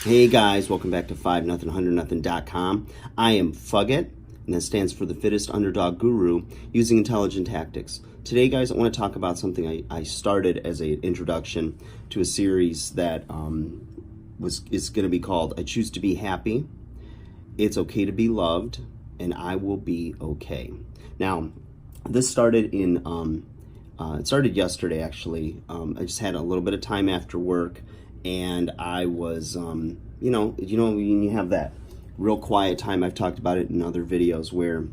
Hey guys, welcome back to 5nothing100nothing.com. I am Fugget, and that stands for the fittest underdog guru using intelligent tactics. Today, guys, I want to talk about something I started as an introduction to a series that is going to be called I Choose to Be Happy, It's Okay to Be Loved, and I Will Be Okay. Now, this started it started yesterday, actually. I just had a little bit of time after work, and I was, when you have that real quiet time, I've talked about it in other videos, where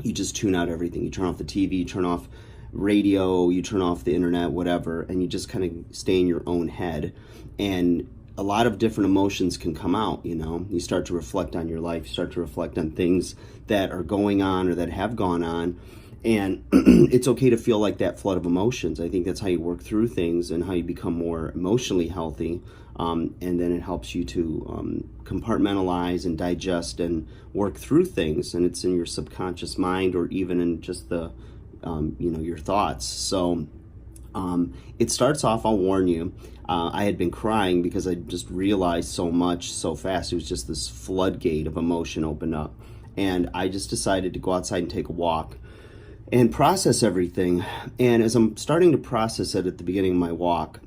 you just tune out everything. You turn off the TV, you turn off radio, you turn off the internet, whatever, and you just kind of stay in your own head. And a lot of different emotions can come out, You start to reflect on your life, you start to reflect on things that are going on or that have gone on. And it's okay to feel like that flood of emotions. I think that's how you work through things and how you become more emotionally healthy. And then it helps you to compartmentalize and digest and work through things. And it's in your subconscious mind or even in just your thoughts. So it starts off, I'll warn you, I had been crying because I just realized so much so fast. It was just this floodgate of emotion opened up. And I just decided to go outside and take a walk and process everything. And as I'm starting to process it at the beginning of my walk,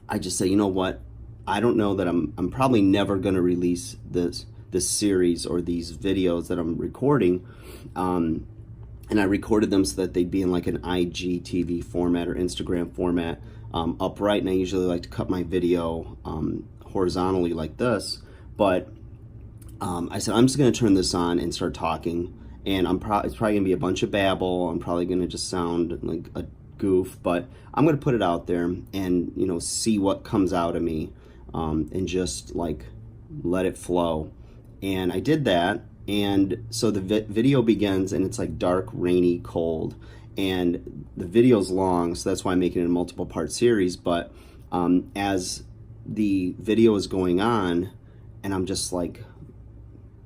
I just say, you know what? I don't know that I'm probably never going to release this series or these videos that I'm recording. And I recorded them so that they'd be in like an IGTV format or Instagram format, upright. And I usually like to cut my video horizontally like this. But I said, I'm just going to turn this on and start talking. And it's probably going to be a bunch of babble. I'm probably going to just sound like a goof, but I'm going to put it out there and, see what comes out of me, and just like let it flow. And I did that. And so the video begins, and it's like dark, rainy, cold. And the video's long, so that's why I'm making it a multiple part series. But as the video is going on, and I'm just like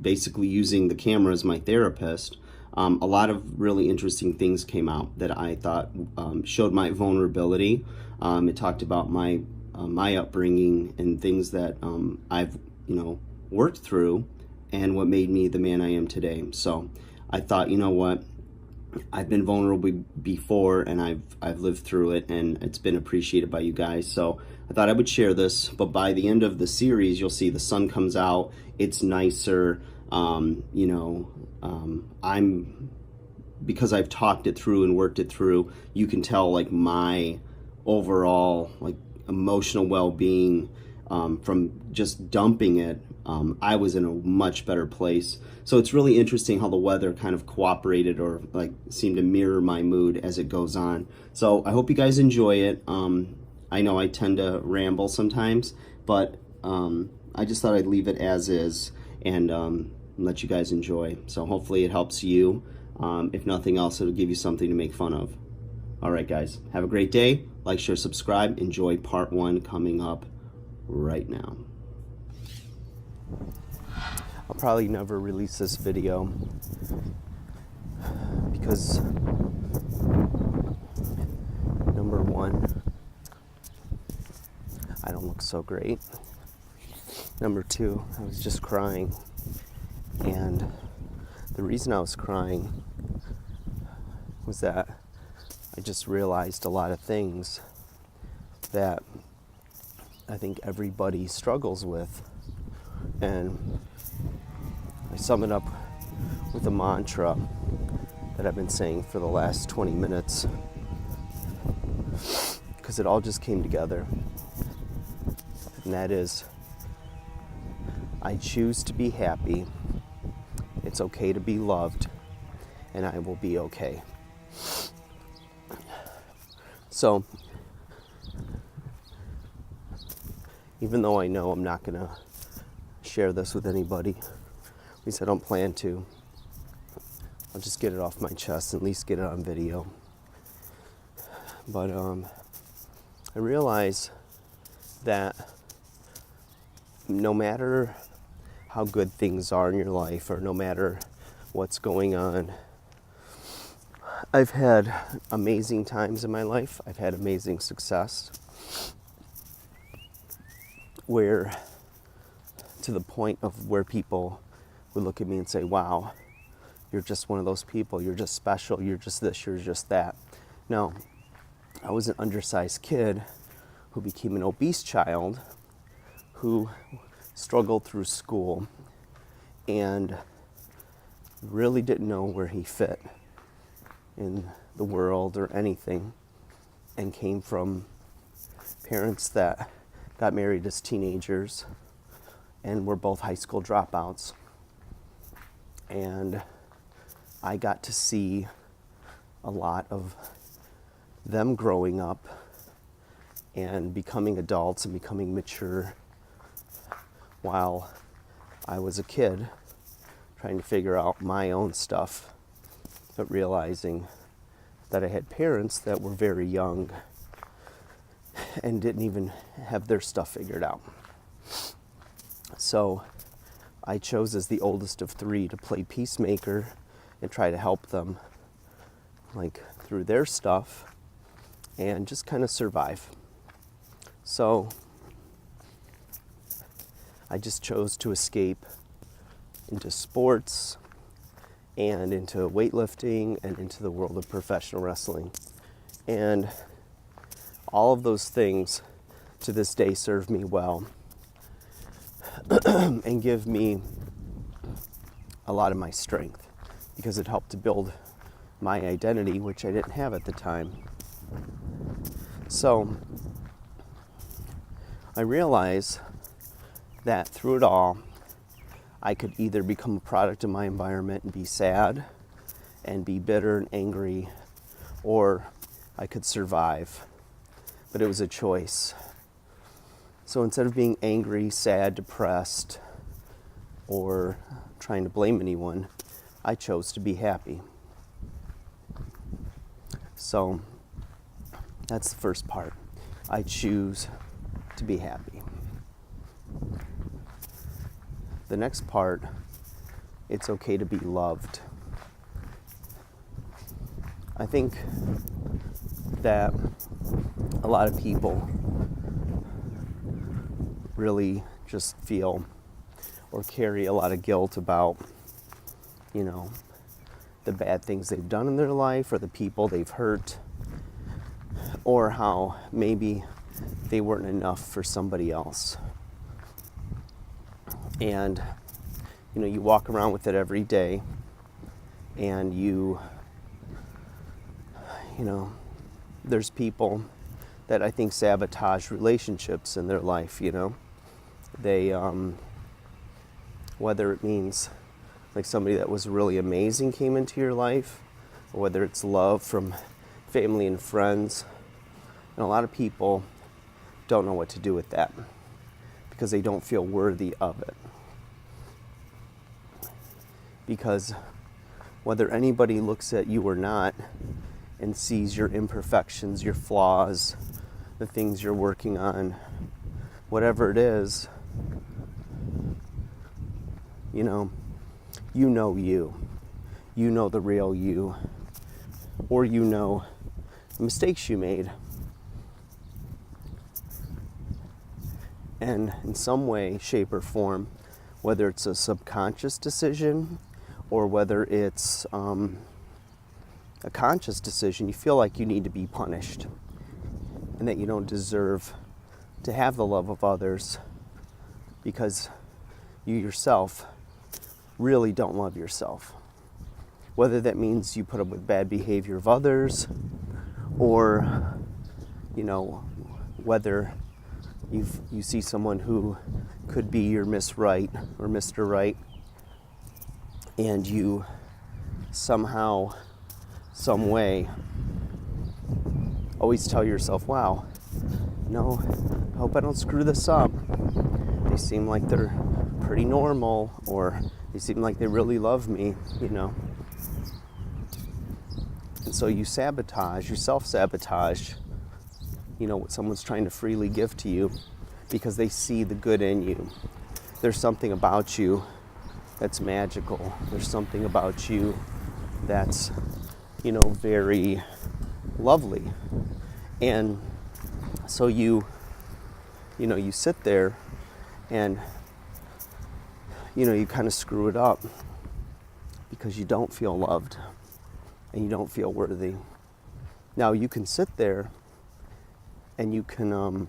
basically using the camera as my therapist, a lot of really interesting things came out that I thought showed my vulnerability. It talked about my upbringing and things that I've worked through and what made me the man I am today. So I thought, you know what, I've been vulnerable before, and I've lived through it, and it's been appreciated by you guys. So I thought I would share this. But by the end of the series, you'll see the sun comes out. It's nicer. I'm, because I've talked it through and worked it through, you can tell like my overall like emotional well-being, from just dumping it. I was in a much better place. So it's really interesting how the weather kind of cooperated or like seemed to mirror my mood as it goes on. So I hope you guys enjoy it. I know I tend to ramble sometimes, but I just thought I'd leave it as is and let you guys enjoy. So hopefully it helps you. If nothing else, it'll give you something to make fun of. All right, guys, have a great day. Like, share, subscribe. Enjoy part 1 coming up right now. I'll probably never release this video because, number one, I don't look so great. Number two, I was just crying. And the reason I was crying was that I just realized a lot of things that I think everybody struggles with. And I sum it up with a mantra that I've been saying for the last 20 minutes, because it all just came together. And that is, I choose to be happy. It's okay to be loved, and I will be okay. So, even though I know I'm not going to share this with anybody, at least I don't plan to, I'll just get it off my chest, at least get it on video. But I realize that no matter how good things are in your life, or no matter what's going on, I've had amazing times in my life. I've had amazing success where to the point of where people would look at me and say, wow, you're just one of those people, you're just special, you're just this, you're just that. No, I was an undersized kid who became an obese child who struggled through school and really didn't know where he fit in the world or anything, and came from parents that got married as teenagers and were both high school dropouts. And I got to see a lot of them growing up and becoming adults and becoming mature while I was a kid trying to figure out my own stuff, but realizing that I had parents that were very young and didn't even have their stuff figured out. So I chose, as the oldest of three, to play peacemaker and try to help them through their stuff and just kind of survive. So I just chose to escape into sports and into weightlifting and into the world of professional wrestling. And all of those things to this day serve me well and give me a lot of my strength, because it helped to build my identity, which I didn't have at the time. So I realized that through it all, I could either become a product of my environment and be sad and be bitter and angry, or I could survive. But it was a choice. So instead of being angry, sad, depressed, or trying to blame anyone, I chose to be happy. So that's the first part. I choose to be happy. The next part, it's okay to be loved. I think that a lot of people really just feel or carry a lot of guilt about, the bad things they've done in their life, or the people they've hurt, or how maybe they weren't enough for somebody else. And, you walk around with it every day, and there's people that I think sabotage relationships in their life, They, whether it means somebody that was really amazing came into your life, or whether it's love from family and friends. And a lot of people don't know what to do with that because they don't feel worthy of it. Because whether anybody looks at you or not and sees your imperfections, your flaws, the things you're working on, whatever it is, you know the real you, or the mistakes you made. And in some way, shape, or form, whether it's a subconscious decision or whether it's a conscious decision, you feel like you need to be punished and that you don't deserve to have the love of others because you yourself really don't love yourself. Whether that means you put up with bad behavior of others, or whether you see someone who could be your Miss Right or Mr. Right, and you somehow, some way, always tell yourself, wow, I hope I don't screw this up. They seem like they're pretty normal, or they seem like they really love me, And so you self-sabotage, what someone's trying to freely give to you because they see the good in you. There's something about you that's magical. There's something about you that's, very lovely. And so you sit there and you kind of screw it up because you don't feel loved and you don't feel worthy. Now you can sit there and you can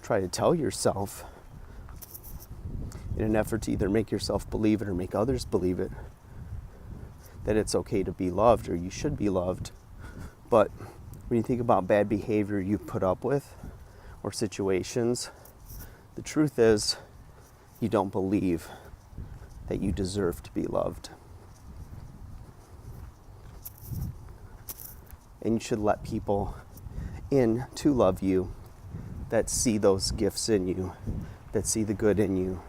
try to tell yourself, in an effort to either make yourself believe it or make others believe it, that it's okay to be loved or you should be loved. But when you think about bad behavior you put up with or situations, the truth is you don't believe that you deserve to be loved. And you should let people in to love you that see those gifts in you, that see the good in you.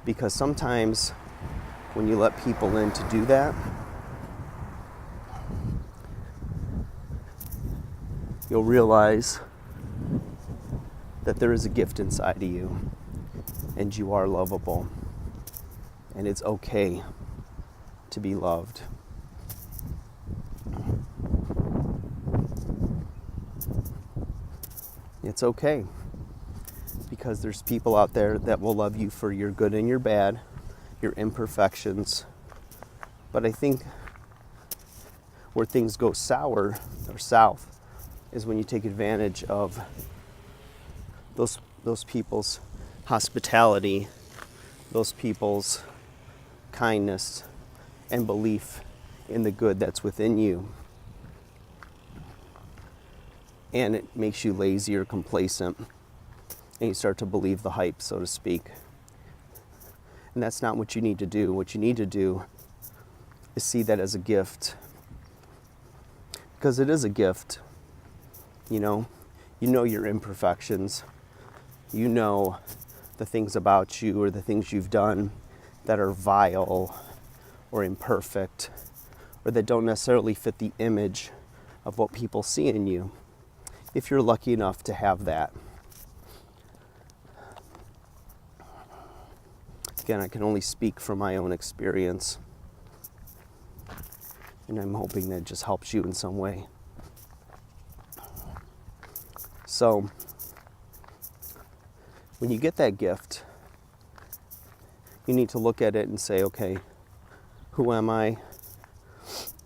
Because sometimes when you let people in to do that, you'll realize that there is a gift inside of you and you are lovable and it's okay to be loved. It's okay, because there's people out there that will love you for your good and your bad, your imperfections. But I think where things go sour or south is when you take advantage of those people's hospitality, those people's kindness and belief in the good that's within you. And it makes you lazy or complacent, and you start to believe the hype, so to speak. And that's not what you need to do. What you need to do is see that as a gift, because it is a gift. You know your imperfections. You know the things about you or the things you've done that are vile or imperfect or that don't necessarily fit the image of what people see in you, if you're lucky enough to have that. Again, I can only speak from my own experience, and I'm hoping that it just helps you in some way. So, when you get that gift, you need to look at it and say, okay, who am I?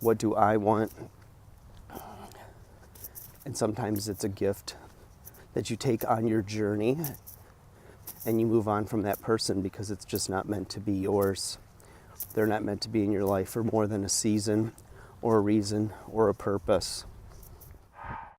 What do I want? And sometimes it's a gift that you take on your journey and you move on from that person because it's just not meant to be yours. They're not meant to be in your life for more than a season or a reason or a purpose.